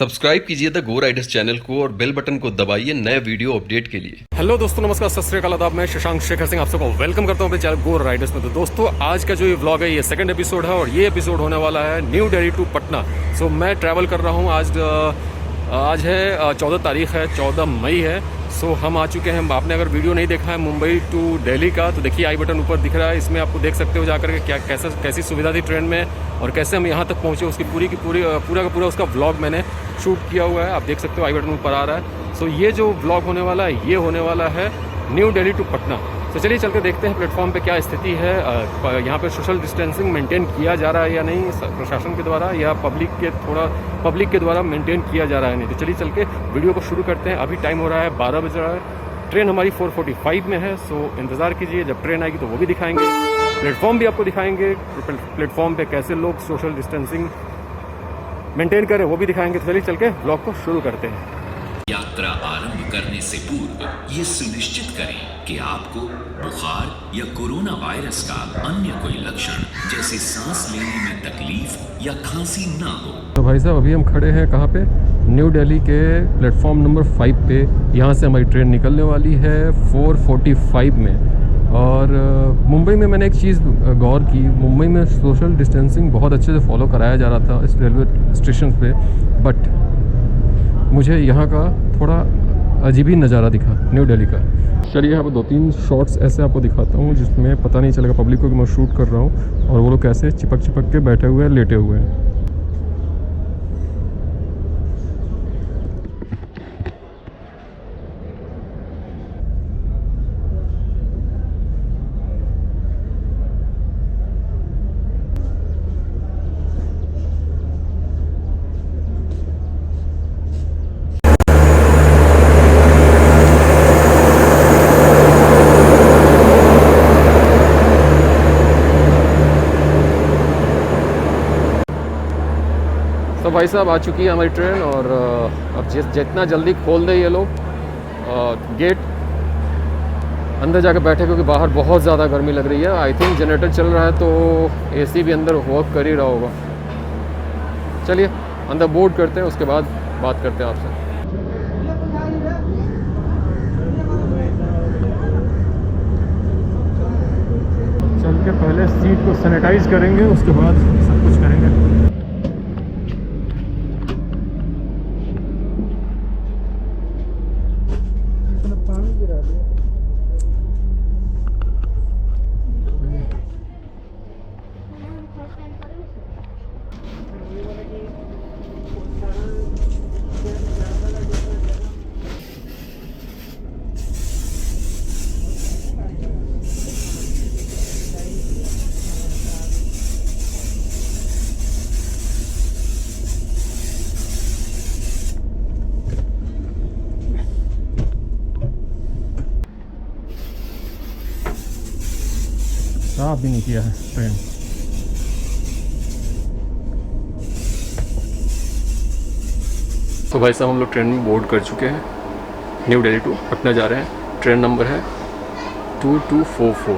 Subscribe कीजिए the go Riders channel को और बेल बटन को दबाइए नए वीडियो अपडेट के लिए। हेलो दोस्तों, नमस्कार, सत श्री अकाल, आदाब। मैं शशांक शेखर सिंह आप सबको वेलकम करता हूं अपने चैनल गो राइडर्स में। तो दोस्तों, आज का जो ये व्लॉग है ये सेकंड एपिसोड है और ये एपिसोड होने वाला है न्यू दिल्ली टू पटना। सो मैं ट्रैवल कर रहा हूं। आज है 14 तारीख है, 14 मई है। सो हम आ चुके हैं। आपने अगर वीडियो नहीं देखा है मुंबई टू दिल्ली का तो देखिए, आई बटन ऊपर दिख रहा है, इसमें आपको देख सकते हो जाकर के कैसी सुविधा थी ट्रेन में और कैसे हम यहाँ तक पहुँचे, उसकी पूरा का पूरा उसका व्लॉग मैंने शूट किया हुआ है। आप देख सकते हो, आई बटन ऊपर आ रहा है। सो ये जो व्लॉग होने वाला है ये होने वाला है न्यू दिल्ली टू पटना। तो चलिए चल के देखते हैं प्लेटफॉर्म पे क्या स्थिति है। यहाँ पे सोशल डिस्टेंसिंग मेंटेन किया जा रहा है या नहीं प्रशासन के द्वारा, या पब्लिक के द्वारा मेंटेन किया जा रहा है नहीं। तो चलिए चल के वीडियो को शुरू करते हैं। अभी टाइम हो रहा है 12 बज रहा है। ट्रेन हमारी 4:45 में है। सो इंतज़ार कीजिए, जब ट्रेन आएगी तो वो भी दिखाएंगे, प्लेटफॉर्म भी आपको दिखाएंगे, प्लेटफॉर्म पर कैसे लोग सोशल डिस्टेंसिंग मेंटेन करें वो भी दिखाएंगे। तो चलिए चल के ब्लॉग को शुरू करते हैं। यात्रा आरंभ करने से पूर्व ये सुनिश्चित करें कि आपको बुखार या कोरोना वायरस का अन्य कोई लक्षण जैसे सांस लेने में तकलीफ या खांसी ना हो। तो भाई साहब, अभी हम खड़े हैं कहाँ पे? न्यू दिल्ली के प्लेटफॉर्म नंबर 5 पे। यहाँ से हमारी ट्रेन निकलने वाली है 4:45 में। और मुंबई में मैंने एक चीज़ गौर की, मुंबई में सोशल डिस्टेंसिंग बहुत अच्छे से फॉलो कराया जा रहा था इस रेलवे स्टेशन पे, बट मुझे यहाँ का थोड़ा अजीब ही नज़ारा दिखा न्यू दिल्ली का। चलिए यहाँ पर 2-3 शॉट्स ऐसे आपको दिखाता हूँ जिसमें पता नहीं चलेगा पब्लिक को कि मैं शूट कर रहा हूँ और वो लोग कैसे चिपक के बैठे हुए हैं, लेटे हुए हैं। तो भाई साहब, आ चुकी है हमारी ट्रेन और अब जितना जल्दी खोल दे ये लोग गेट, अंदर जाकर बैठे, क्योंकि बाहर बहुत ज़्यादा गर्मी लग रही है। आई थिंक जनरेटर चल रहा है तो एसी भी अंदर वर्क कर ही रहा होगा। चलिए अंदर बोर्ड करते हैं, उसके बाद बात करते हैं आपसे। चल के पहले सीट को सैनिटाइज करेंगे, उसके बाद सब कुछ करेंगे। साफ भी नहीं किया है ट्रेन। तो भाई साहब, हम लोग ट्रेन में बोर्ड कर चुके हैं। न्यू दिल्ली टू पटना जा रहे हैं। ट्रेन नंबर है 2244,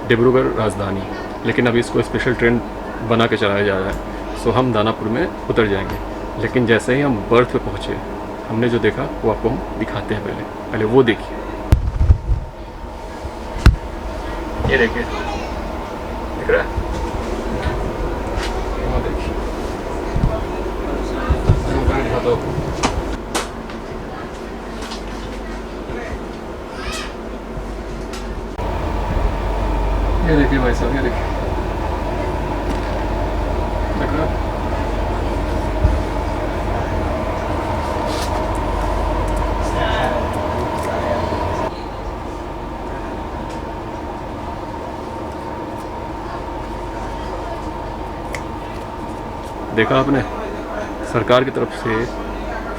डिब्रूगढ़ राजधानी। लेकिन अभी इसको स्पेशल ट्रेन बना के चलाया जा रहा है। सो हम दानापुर में उतर जाएंगे। लेकिन जैसे ही हम बर्थ पे पहुँचे, हमने जो देखा वो आपको हम दिखाते हैं। पहले वो देखिए, ये देखिए, दिख रहा है? देखिए, दिखाता हूँ। ये देखिए भाई साहब, ये देखिए, दिख रहा है? देखा आपने, सरकार की तरफ से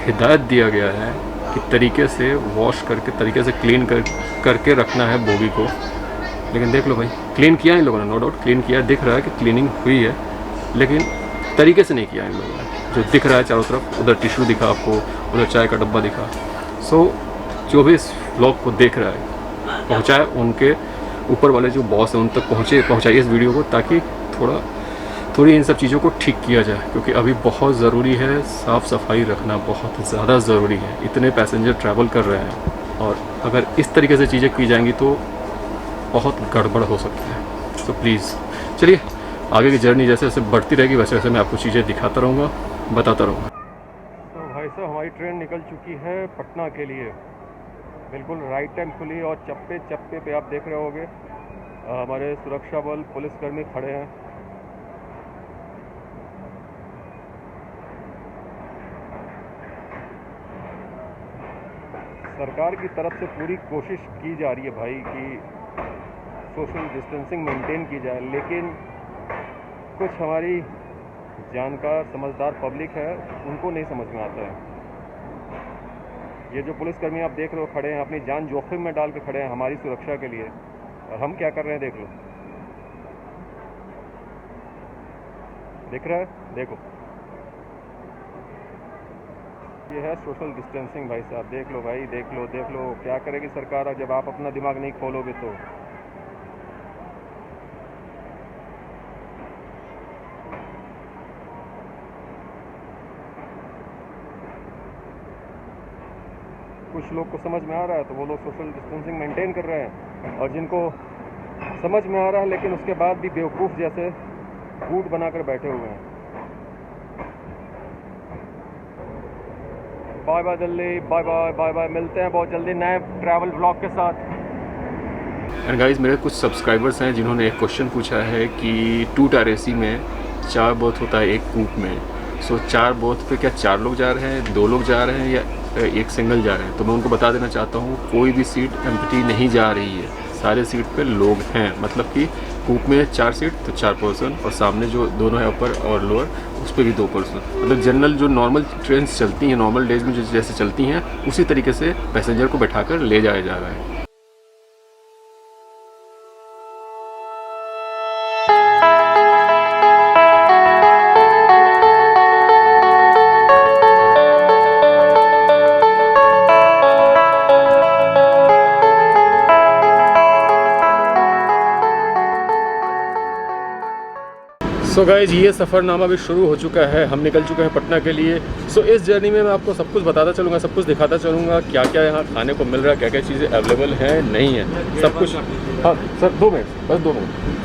हिदायत दिया गया है कि तरीके से वॉश करके, तरीके से क्लीन करके रखना है बोगी को। लेकिन देख लो भाई, क्लीन किया इन लोगों ने, नो डाउट क्लीन किया, दिख रहा है कि क्लीनिंग हुई है, लेकिन तरीके से नहीं किया इन लोगों ने। जो दिख रहा है चारों तरफ, उधर टिश्यू दिखा आपको, उधर चाय का डब्बा दिखा। सो जो भी इस व्लॉग को देख रहा है, पहुँचाए उनके ऊपर वाले जो बॉस हैं उन तक पहुँचाइए इस वीडियो को, ताकि थोड़ा थोड़ी इन सब चीज़ों को ठीक किया जाए, क्योंकि अभी बहुत ज़रूरी है, साफ़ सफाई रखना बहुत ज़्यादा ज़रूरी है। इतने पैसेंजर ट्रैवल कर रहे हैं और अगर इस तरीके से चीज़ें की जाएंगी तो बहुत गड़बड़ हो सकती है। तो प्लीज़ चलिए आगे की जर्नी जैसे जैसे बढ़ती रहेगी वैसे वैसे मैं आपको चीज़ें दिखाता रहूँगा, बताता रहूँगा। तो भाई साहब हमारी ट्रेन निकल चुकी है पटना के लिए, बिल्कुल राइट टाइम खुली और चप्पे चप्पे पे आप देख रहे होंगे हमारे सुरक्षा बल पुलिसकर्मी खड़े हैं। सरकार की तरफ से पूरी कोशिश की जा रही है भाई कि सोशल डिस्टेंसिंग मेंटेन की जाए, लेकिन कुछ हमारी जानकार समझदार पब्लिक है उनको नहीं समझ में आता है। ये जो पुलिसकर्मी आप देख रहे हो खड़े हैं, अपनी जान जोखिम में डाल के खड़े हैं हमारी सुरक्षा के लिए, और हम क्या कर रहे हैं देख लो, दिख रहा है, देखो ये है सोशल डिस्टेंसिंग भाई साहब। देख लो भाई, देख लो देख लो, क्या करेगी सरकार जब आप अपना दिमाग नहीं खोलोगे तो। कुछ लोग को समझ में आ रहा है तो वो लोग सोशल डिस्टेंसिंग मेंटेन कर रहे हैं, और जिनको समझ में आ रहा है लेकिन उसके बाद भी बेवकूफ़ जैसे गुट बनाकर बैठे हुए हैं। Bye bye Delhi, bye bye bye bye, मिलते हैं बहुत जल्दी नए ट्रैवल ब्लॉग के साथ। एंड गाइस मेरे कुछ सब्सक्राइबर्स हैं जिन्होंने एक क्वेश्चन पूछा है कि 2 टायर AC में 4 बोथ होता है एक कूप में, सो 4 बोथ पे क्या 4 लोग जा रहे हैं, 2 लोग जा रहे हैं या एक सिंगल जा रहे हैं? तो मैं उनको बता देना चाहता हूँ कोई भी सीट एम्प्टी नहीं जा रही है, सारे सीट पे लोग हैं। मतलब कि कूप में 4 सीट तो 4 पर्सन, और सामने जो दोनों है अपर और लोअर उस पर भी 2 पर्सन। मतलब जनरल जो नॉर्मल ट्रेन चलती हैं नॉर्मल डेज में जैसे चलती हैं उसी तरीके से पैसेंजर को बैठाकर ले जाया जा रहा है। सो गाइज ये सफ़रनामा भी शुरू हो चुका है, हम निकल चुके हैं पटना के लिए। सो इस जर्नी में मैं आपको सब कुछ बताता चलूँगा, सब कुछ दिखाता चलूँगा, क्या क्या यहाँ खाने को मिल रहा है, क्या क्या चीज़ें अवेलेबल हैं नहीं है, सब कुछ। हाँ सर 2 मिनट, बस 2 मिनट।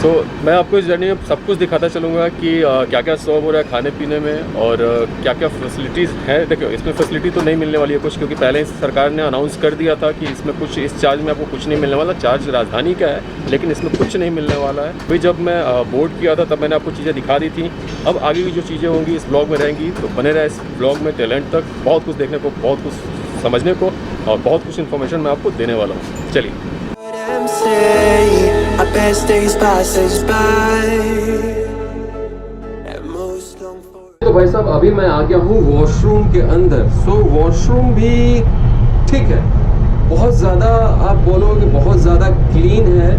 सो मैं आपको इस जर्नी में सब कुछ दिखाता चलूँगा कि क्या क्या सर्व हो रहा है खाने पीने में और क्या क्या फैसिलिटीज़ हैं। देखो इसमें फैसिलिटी तो नहीं मिलने वाली है कुछ, क्योंकि पहले सरकार ने अनाउंस कर दिया था कि इसमें कुछ, इस चार्ज में आपको कुछ नहीं मिलने वाला। चार्ज राजधानी का है लेकिन इसमें कुछ नहीं मिलने वाला है। भाई जब मैं बोर्ड किया था तब मैंने आपको चीज़ें दिखा दी थी। अब आगे की जो चीज़ें होंगी इस ब्लॉग में रहेंगी, तो बने रहे इस ब्लॉग में टैलेंट तक। बहुत कुछ देखने को, बहुत कुछ समझने को और बहुत कुछ इन्फॉर्मेशन मैं आपको देने वाला हूँ। चलिए। तो भाई साहब अभी मैं आ गया हूँ वॉशरूम के अंदर। सो वॉशरूम भी ठीक है, बहुत ज़्यादा आप बोलोगे बहुत ज़्यादा क्लीन है।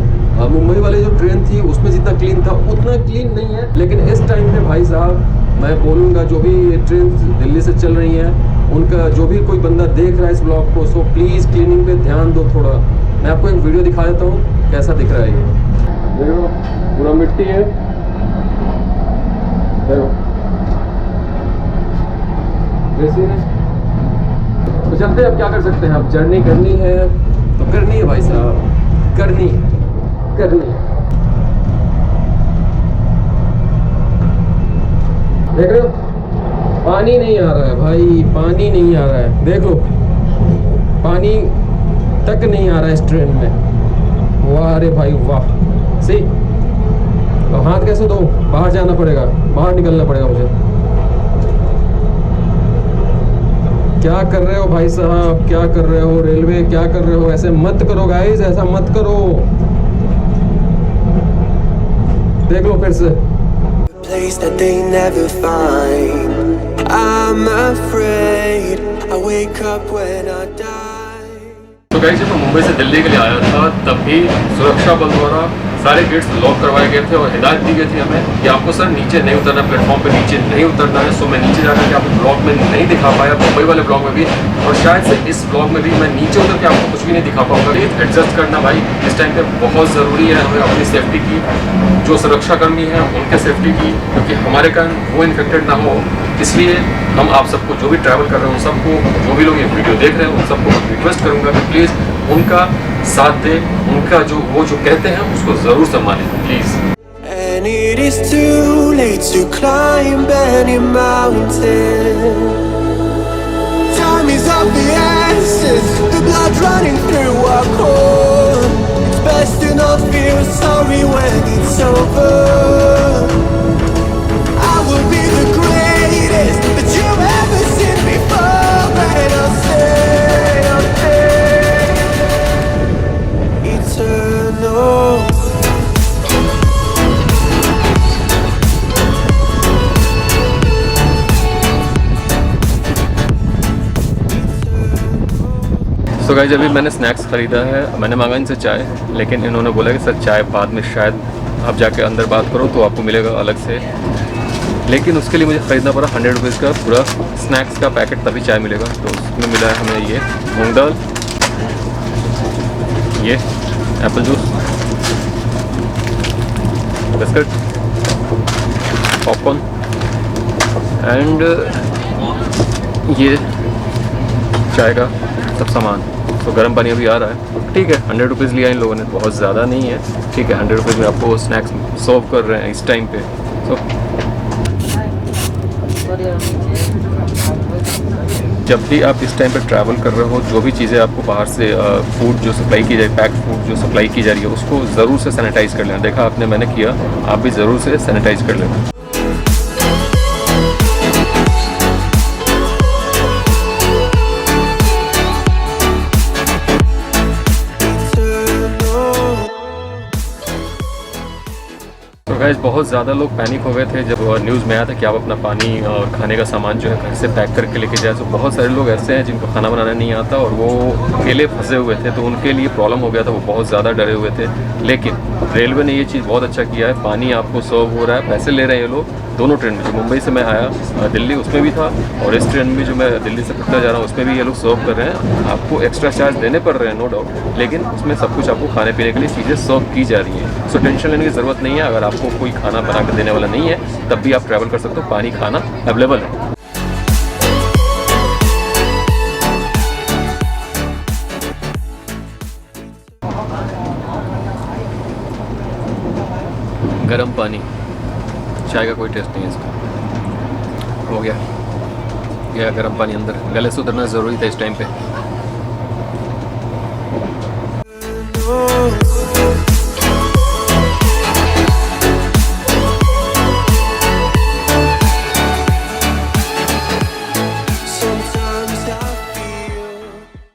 मुंबई वाली जो ट्रेन थी उसमें जितना क्लीन था उतना क्लीन नहीं है, लेकिन इस टाइम पे भाई साहब मैं बोलूँगा जो भी ट्रेन दिल्ली से चल रही हैं उनका, जो भी कोई बंदा देख रहा है इस ब्लॉग को, सो प्लीज़ क्लीनिंग पे ध्यान दो थोड़ा। मैं आपको एक वीडियो दिखा देता हूँ कैसा दिख रहा है ये। देखो पूरा मिट्टी है, देखो वैसे है। तो चलते हैं, अब क्या कर सकते हैं, अब जर्नी करनी है तो करनी है भाई साहब, करनी है। देख रहे हो पानी नहीं आ रहा है भाई, पानी नहीं आ रहा है, देखो पानी तक नहीं आ रहा है इस ट्रेन में। वाह अरे भाई वाह, सही। तो हाथ कैसे दो, बाहर जाना पड़ेगा, बाहर निकलना पड़ेगा मुझे। क्या कर रहे हो भाई साहब, क्या कर रहे हो रेलवे, क्या कर रहे हो? ऐसे मत करो गाइस, ऐसा मत करो। देख लो फिर से। Place that they never find. I'm afraid I wake up when I die. तो गाइस जब मैं मुंबई से दिल्ली के लिए आया था तब भी सुरक्षा बल द्वारा सारे गेट्स लॉक करवाए गए थे और हिदायत दी गई थी हमें कि आपको सर नीचे नहीं उतरना, प्लेटफॉर्म पे नीचे नहीं उतरना है। सो मैं नीचे जाकर के आपको ब्लॉग में नहीं दिखा पाया, मुंबई वाले ब्लॉग में भी, और शायद से इस ब्लॉग में भी मैं नीचे उतर के आपको कुछ भी नहीं दिखा पाऊंगा। प्लीज़ एडजस्ट करना भाई, इस टाइम पे बहुत ज़रूरी है हमें अपनी सेफ्टी की, जो सुरक्षाकर्मी हैं उनके सेफ्टी की, क्योंकि हमारे कारण वो इन्फेक्टेड ना हो। इसलिए हम आप सबको, जो भी ट्रैवल कर रहे हो सबको, जो भी लोग ये वीडियो देख रहे हैं उन सबको मैं रिक्वेस्ट करूँगा कि प्लीज़ उनका साथ दें, उनका जो वो जो कहते हैं उसको ज़रूर सम्मानें please. And it is too late to climb any mountain. Time is of the essence, the blood running through our core. It's best to not feel sorry when it's over. I will be the greatest that you've ever seen before, and I'll stay eternal. तो guys अभी मैंने snacks ख़रीदा है, मैंने मांगा इनसे चाय, लेकिन इन्होंने बोला कि सर चाय बाद में शायद आप जाके अंदर बात करो तो आपको मिलेगा अलग से, लेकिन उसके लिए मुझे ख़रीदना पड़ा 100 रुपीज़ का पूरा स्नैक्स का पैकेट, तभी चाय मिलेगा। तो उसमें मिला है हमें ये मूंग दाल, ये Apple juice, biscuit, popcorn and ये चाय का सब सामान। तो गर्म पानी अभी आ रहा है, ठीक है। 100 रुपीज़ लिया इन लोगों ने, बहुत ज़्यादा नहीं है, ठीक है। 100 रुपीज़ में आपको स्नैक्स सर्व कर रहे हैं इस टाइम पे। तो जब भी आप इस टाइम पे ट्रैवल कर रहे हो, जो भी चीज़ें आपको बाहर से फूड जो सप्लाई की जाए, पैक फूड जो सप्लाई की जा रही है, उसको ज़रूर से सैनिटाइज़ कर लेना। देखा आपने, मैंने किया, आप भी ज़रूर से सैनिटाइज़ कर लेना। गाइस बहुत ज़्यादा लोग पैनिक हो गए थे जब न्यूज़ में आया था कि आप अपना पानी और खाने का सामान जो है घर से पैक करके लेके जाए। तो बहुत सारे लोग ऐसे हैं जिनको खाना बनाना नहीं आता और वो अकेले फंसे हुए थे, तो उनके लिए प्रॉब्लम हो गया था, वो बहुत ज़्यादा डरे हुए थे। लेकिन रेलवे ने ये चीज़ बहुत अच्छा किया है, पानी आपको सर्व हो रहा है, पैसे ले रहे हैं ये लोग। दोनों ट्रेन में, जो मुंबई से मैं आया दिल्ली उसमें भी था, और इस ट्रेन में जो मैं दिल्ली से पटना जा रहा हूँ उसमें भी ये लोग सर्व कर रहे हैं। आपको एक्स्ट्रा चार्ज देने पड़ रहे हैं नो डाउट, लेकिन उसमें सब कुछ आपको खाने पीने के लिए चीज़ें सर्व की जा रही हैं। सो टेंशन लेने की ज़रूरत नहीं है। अगर आपको कोई खाना बना कर देने वाला नहीं है तब भी आप ट्रैवल कर सकते हो, पानी खाना अवेलेबल है। गर्म पानी, चाय का कोई टेस्ट नहीं है इसका। हो गया गर्म पानी अंदर, गले से उतरना ज़रूरी था इस टाइम पे।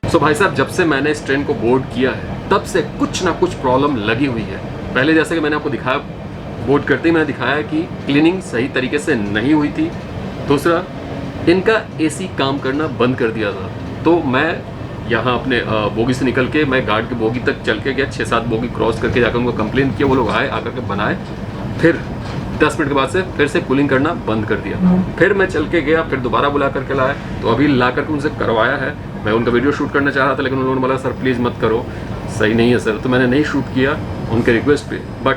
तो भाई साहब, जब से मैंने इस ट्रेन को बोर्ड किया है तब से कुछ ना कुछ प्रॉब्लम लगी हुई है। पहले जैसे कि मैंने आपको दिखाया, बोर्ड करते ही मैंने दिखाया कि क्लीनिंग सही तरीके से नहीं हुई थी। दूसरा, इनका एसी काम करना बंद कर दिया था। तो मैं यहाँ अपने बोगी से निकल के मैं गार्ड के बोगी तक चल के गया, 6-7 बोगी क्रॉस करके जाकर उनको कंप्लेन किया। वो लोग आए, आकर के बनाए, फिर 10 मिनट के बाद से फिर से कूलिंग करना बंद कर दिया। फिर मैं चल के गया, फिर दोबारा बुला करके लाया, तो अभी ला करके उनसे करवाया है। मैं उनका वीडियो शूट करना चाह रहा था, लेकिन उन्होंने बोला सर प्लीज़ मत करो, सही नहीं है सर। तो मैंने नहीं शूट किया उनके रिक्वेस्ट पे। बट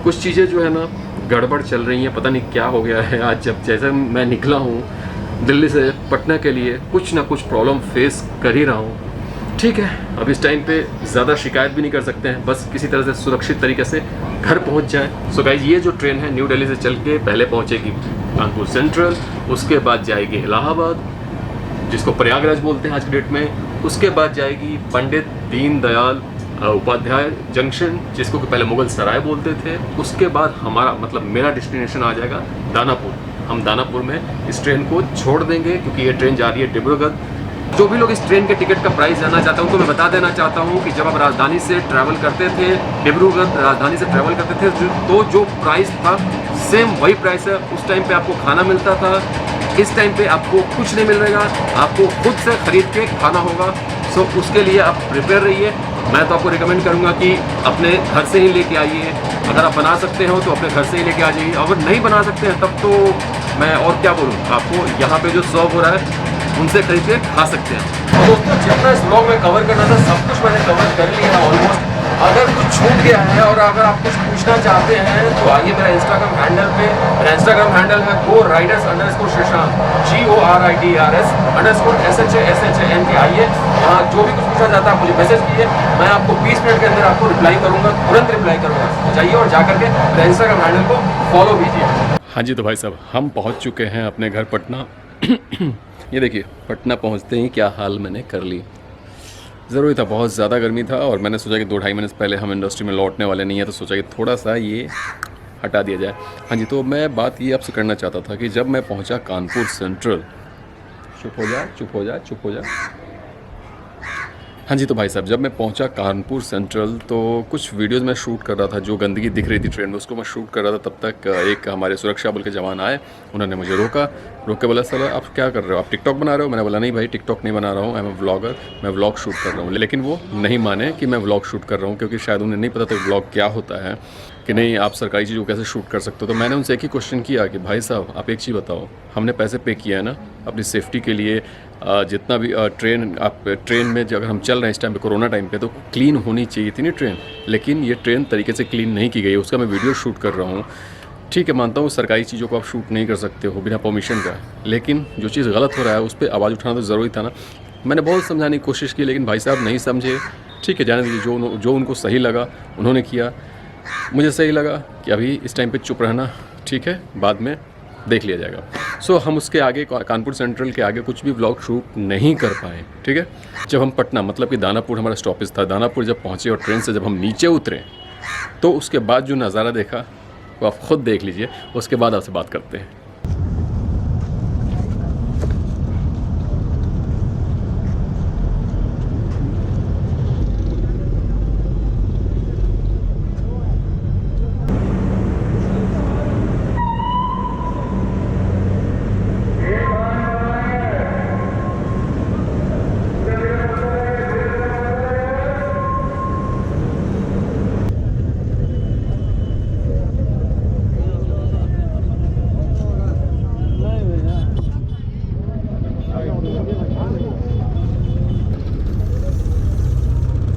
कुछ चीज़ें जो है ना गड़बड़ चल रही हैं, पता नहीं क्या हो गया है। आज जब जैसे मैं निकला हूँ दिल्ली से पटना के लिए, कुछ ना कुछ प्रॉब्लम फेस कर ही रहा हूँ। ठीक है, अब इस टाइम पे ज़्यादा शिकायत भी नहीं कर सकते हैं, बस किसी तरह से सुरक्षित तरीके से घर पहुँच जाएँ। सो गाइस, ये जो ट्रेन है न्यू दिल्ली से चल के पहले पहुँचेगी कानपुर सेंट्रल, उसके बाद जाएगी इलाहाबाद जिसको प्रयागराज बोलते हैं आज की डेट में, उसके बाद जाएगी पंडित दीनदयाल उपाध्याय जंक्शन जिसको कि पहले मुगल सराय बोलते थे। उसके बाद हमारा मतलब मेरा डेस्टिनेशन आ जाएगा दानापुर। हम दानापुर में इस ट्रेन को छोड़ देंगे क्योंकि ये ट्रेन जा रही है डिब्रूगढ़। जो भी लोग इस ट्रेन के टिकट का प्राइस जानना चाहते हैं उनको मैं बता देना चाहता हूँ कि जब आप राजधानी से ट्रैवल करते थे, डिब्रूगढ़ राजधानी से ट्रैवल करते थे, तो जो प्राइस था सेम वही प्राइस है। उस टाइम पे आपको खाना मिलता था, इस टाइम पे आपको कुछ नहीं मिलेगा, आपको खुद से खरीद के खाना होगा। सो उसके लिए आप प्रिपेयर रहिए मैं तो आपको रिकमेंड करूँगा कि अपने घर से ही लेके आइए। अगर आप बना सकते हो तो अपने घर से ही लेके आ जाइए, अगर नहीं बना सकते हैं तब तो मैं और क्या बोलूँ आपको, यहाँ पे जो सर्व हो रहा है उनसे खरीद के खा सकते हैं। तो दोस्तों जितना इस ब्लॉग में कवर करना था सब कुछ मैंने कवर कर लिया है ऑलमोस्ट। अगर कुछ छूट गया है और अगर आप कुछ पूछना चाहते हैं तो आइए मेरा इंस्टाग्राम हैंडल पे, मेरा इंस्टाग्राम हैंडल है GoRiders_Shashank GoRiders_SHANK। आइए वहाँ जो भी कुछ पूछना चाहता है मुझे मैसेज कीजिए, मैं आपको 20 मिनट के अंदर आपको रिप्लाई करूँगा, तुरंत रिप्लाई करूँगा। तो जाइए और जा करके मेरा इंस्टाग्राम हैंडल को फॉलो कीजिए। हाँ जी, तो भाई साहब हम पहुँच चुके हैं अपने घर पटना। ये देखिए पटना पहुँचते ही क्या हाल मैंने कर ली। ज़रूरी था, बहुत ज़्यादा गर्मी था और मैंने सोचा कि 2-2.5 महीने पहले हम इंडस्ट्री में लौटने वाले नहीं हैं, तो सोचा कि थोड़ा सा ये हटा दिया जाए। हाँ जी, तो मैं बात ये आपसे करना चाहता था कि जब मैं पहुंचा कानपुर सेंट्रल, चुप हो जा चुप हो जा चुप हो जा। हाँ जी, तो भाई साहब जब मैं पहुंचा कानपुर सेंट्रल तो कुछ वीडियोस मैं शूट कर रहा था, जो गंदगी दिख रही थी ट्रेन में उसको मैं शूट कर रहा था। तब तक एक हमारे सुरक्षा बल के जवान आए, उन्होंने मुझे रोक के बोला सर आप क्या कर रहे हो, आप टिकटॉक बना रहे हो? मैंने बोला नहीं भाई टिकटॉक नहीं बना रहा हूँ, आई एम अ व्लॉगर, मैं व्लॉग शूट कर रहा हूँ। लेकिन वो नहीं माने कि मैं व्लॉग शूट कर रहा हूँ, क्योंकि शायद उन्हें नहीं पता था व्लॉग क्या होता है, कि नहीं आप सरकारी चीज़ों को कैसे शूट कर सकते हो। तो मैंने उनसे एक ही क्वेश्चन किया कि भाई साहब आप एक चीज़ बताओ, हमने पैसे पे किया है ना अपनी सेफ्टी के लिए, जितना भी ट्रेन में अगर हम चल रहे हैं इस टाइम पे कोरोना टाइम पे, तो क्लीन होनी चाहिए थी ना ट्रेन, लेकिन ये ट्रेन तरीके से क्लीन नहीं की गई है, उसका मैं वीडियो शूट कर रहा हूँ। ठीक है, मानता हूँ सरकारी चीज़ों को आप शूट नहीं कर सकते हो बिना परमिशन का, लेकिन जो चीज़ गलत हो रहा है उस पर आवाज़ उठाना तो ज़रूरी था ना। मैंने बहुत समझाने की कोशिश की, लेकिन भाई साहब नहीं समझे। ठीक है, जाने दीजिए, जो उनको सही लगा उन्होंने किया। मुझे सही लगा कि अभी इस टाइम पे चुप रहना ठीक है, बाद में देख लिया जाएगा। सो हम उसके आगे कानपुर सेंट्रल के आगे कुछ भी व्लॉग शूट नहीं कर पाए। ठीक है, जब हम पटना मतलब कि दानापुर हमारा स्टॉपेज था, दानापुर जब पहुँचे और ट्रेन से जब हम नीचे उतरे तो उसके बाद जो नज़ारा देखा वो आप खुद देख लीजिए, उसके बाद आपसे बात करते हैं।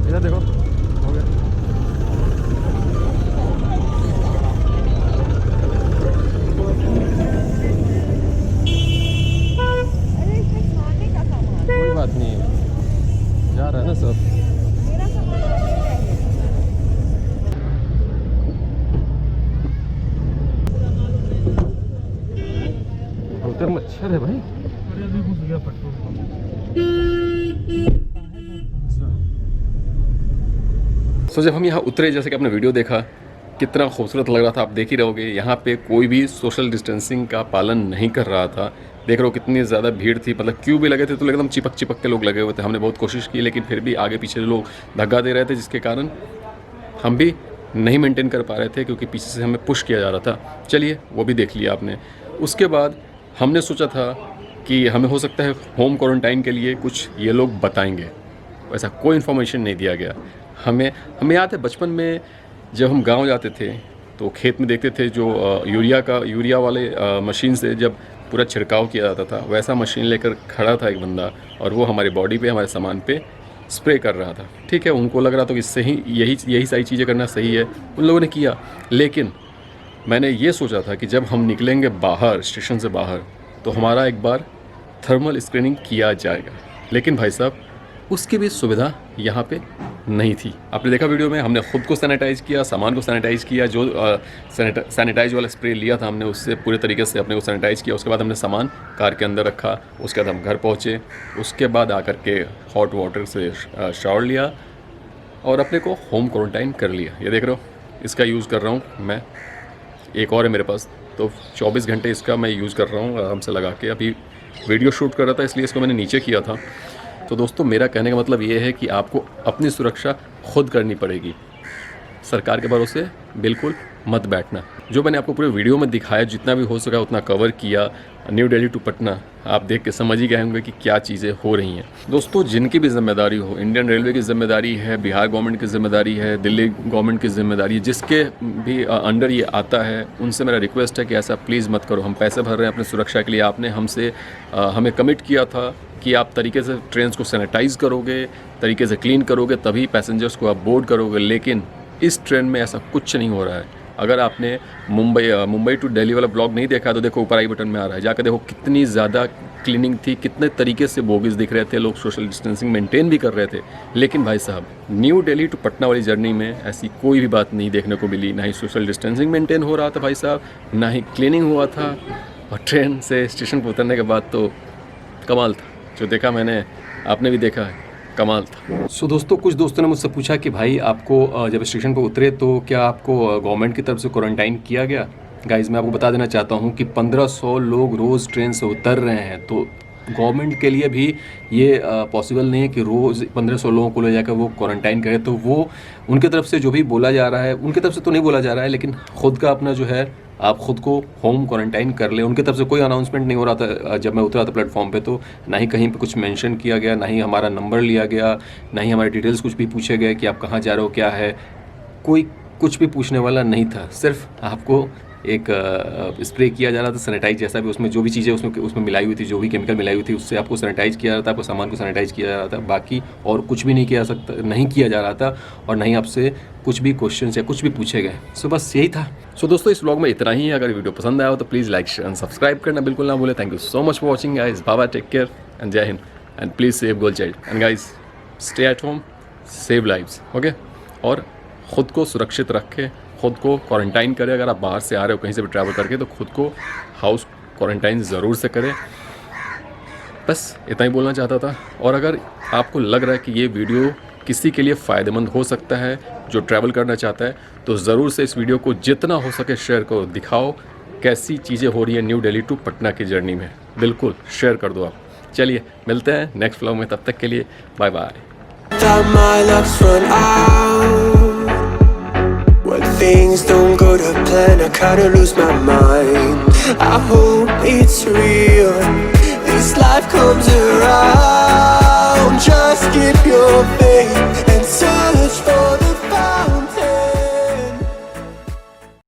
इधर देखो, हो गया। कोई बात नहीं, जा रहा है ना सब। उधर मच्छर है भाई। सो जब हम यहाँ उतरे, जैसे कि आपने वीडियो देखा कितना खूबसूरत लग रहा था, आप देख ही रहोगे। यहाँ पे कोई भी सोशल डिस्टेंसिंग का पालन नहीं कर रहा था। देख रहे हो कितनी ज़्यादा भीड़ थी, मतलब क्यों भी लगे थे तो एकदम चिपक के लोग लगे हुए थे। हमने बहुत कोशिश की, लेकिन फिर भी आगे पीछे लोग धक्का दे रहे थे, जिसके कारण हम भी नहीं मेंटेन कर पा रहे थे, क्योंकि पीछे से हमें पुश किया जा रहा था। चलिए वो भी देख लिया आपने। उसके बाद हमने सोचा था कि हमें हो सकता है होम क्वारंटाइन के लिए कुछ ये लोग बताएंगे, वैसा कोई इन्फॉर्मेशन नहीं दिया गया। हमें याद है बचपन में जब हम गांव जाते थे तो खेत में देखते थे जो यूरिया वाले मशीन से जब पूरा छिड़काव किया जाता था, वैसा मशीन लेकर खड़ा था एक बंदा, और वो हमारी बॉडी पे, हमारे सामान पे स्प्रे कर रहा था। ठीक है, उनको लग रहा था कि सही यही सारी चीज़ें करना सही है, उन लोगों ने किया। लेकिन मैंने ये सोचा था कि जब हम निकलेंगे बाहर, स्टेशन से बाहर, तो हमारा एक बार थर्मल स्क्रीनिंग किया जाएगा। लेकिन भाई साहब उसकी भी सुविधा यहाँ पे नहीं थी। आपने देखा वीडियो में, हमने ख़ुद को सैनिटाइज़ किया, सामान को सैनिटाइज़ किया, जो सैनिटाइज वाला स्प्रे लिया था हमने उससे पूरे तरीके से अपने को सैनिटाइज़ किया। उसके बाद हमने सामान कार के अंदर रखा, उसके बाद हम घर पहुँचे, उसके बाद आकर के हॉट वाटर से शावर लिया और अपने को होम क्वारंटाइन कर लिया। ये देख रहे हो, इसका यूज़ कर रहा हूँ मैं, एक और है मेरे पास, तो 24 घंटे इसका मैं यूज़ कर रहा हूँ आराम से लगा के। अभी वीडियो शूट कर रहा था इसलिए इसको मैंने नीचे किया था। तो दोस्तों मेरा कहने का मतलब ये है कि आपको अपनी सुरक्षा खुद करनी पड़ेगी। सरकार के भरोसे बिल्कुल मत बैठना। जो मैंने आपको पूरे वीडियो में दिखाया, जितना भी हो सका उतना कवर किया। न्यू दिल्ली टू पटना आप देख के समझ ही गए होंगे कि क्या चीज़ें हो रही हैं। दोस्तों, जिनकी भी जिम्मेदारी हो, इंडियन रेलवे की जिम्मेदारी है, बिहार गवर्नमेंट की जिम्मेदारी है, दिल्ली गवर्नमेंट की जिम्मेदारी है, जिसके भी अंडर ये आता है, उनसे मेरा रिक्वेस्ट है कि ऐसा प्लीज़ मत करो। हम पैसे भर रहे हैं अपनी सुरक्षा के लिए। आपने हमें कमिट किया था कि आप तरीके से ट्रेन को सैनिटाइज़ करोगे, तरीके से क्लीन करोगे, तभी पैसेंजर्स को आप बोर्ड करोगे। लेकिन इस ट्रेन में ऐसा कुछ नहीं हो रहा है। अगर आपने मुंबई टू दिल्ली वाला ब्लॉग नहीं देखा तो देखो, ऊपर आई बटन में आ रहा है, जाकर देखो कितनी ज़्यादा क्लीनिंग थी, कितने तरीके से बोगीज दिख रहे थे, लोग सोशल डिस्टेंसिंग मेंटेन भी कर रहे थे। लेकिन भाई साहब, न्यू दिल्ली टू पटना वाली जर्नी में ऐसी कोई भी बात नहीं देखने को मिली। ना ही सोशल डिस्टेंसिंग मेंटेन हो रहा था भाई साहब, ना ही क्लीनिंग हुआ था। और ट्रेन से स्टेशन पर उतरने के बाद तो कमाल था। जो देखा मैंने, आपने भी देखा है, कमाल था। सो दोस्तों, कुछ दोस्तों ने मुझसे पूछा कि भाई आपको जब स्टेशन पर उतरे तो क्या आपको गवर्नमेंट की तरफ से क्वारंटाइन किया गया? गाइस, मैं आपको बता देना चाहता हूँ कि 1500 लोग रोज़ ट्रेन से उतर रहे हैं। तो गवर्नमेंट के लिए भी ये पॉसिबल नहीं है कि रोज़ 1500 लोगों को ले जाकर वो क्वारंटाइन करें। तो वो उनके तरफ से जो भी बोला जा रहा है, उनके तरफ से तो नहीं बोला जा रहा है, लेकिन ख़ुद का अपना जो है, आप ख़ुद को होम क्वारंटाइन कर लें। उनकी तरफ से कोई अनाउंसमेंट नहीं हो रहा था। जब मैं उतरा था प्लेटफॉर्म पे तो ना ही कहीं पे कुछ मेंशन किया गया, ना ही हमारा नंबर लिया गया, ना ही हमारे डिटेल्स कुछ भी पूछे गए कि आप कहाँ जा रहे हो, क्या है। कोई कुछ भी पूछने वाला नहीं था। सिर्फ आपको एक स्प्रे किया जा रहा था, सैनिटाइज जैसा भी, उसमें जो भी चीज़ें उसमें मिलाई हुई थी, जो भी केमिकल मिलाई हुई थी, उससे आपको सैनिटाइज किया जा रहा था, आपको सामान को सैनिटाइज किया जा रहा था। बाकी और कुछ भी नहीं किया जा रहा था, और नहीं आपसे कुछ भी क्वेश्चन या कुछ भी पूछे गए। सो बस यही था। सो दोस्तों, इस व्लॉग में इतना ही है। अगर वीडियो पसंद आया हो तो please like, share and subscribe करना बिल्कुल ना भूलें। Thank you so much for watching guys. Bye, take care and जय हिंद। And please save girl child and guys stay at home, save lives, okay. और ख़ुद को सुरक्षित रखें, ख़ुद को क्वारंटाइन करें। अगर आप बाहर से आ रहे हो कहीं से भी ट्रैवल करके, तो ख़ुद को हाउस क्वारंटाइन ज़रूर से करें। बस इतना ही बोलना चाहता था। और अगर आपको लग रहा है कि ये वीडियो किसी के लिए फ़ायदेमंद हो सकता है जो ट्रैवल करना चाहता है, तो ज़रूर से इस वीडियो को जितना हो सके शेयर करो, दिखाओ कैसी चीज़ें हो रही है न्यू दिल्ली टू पटना की जर्नी में। बिल्कुल शेयर कर दो आप। चलिए मिलते हैं नेक्स्ट व्लॉग में, तब तक के लिए bye bye. that my luck's run out. When things don't go to plan, I kinda lose my mind. I hope it's real, this life comes around.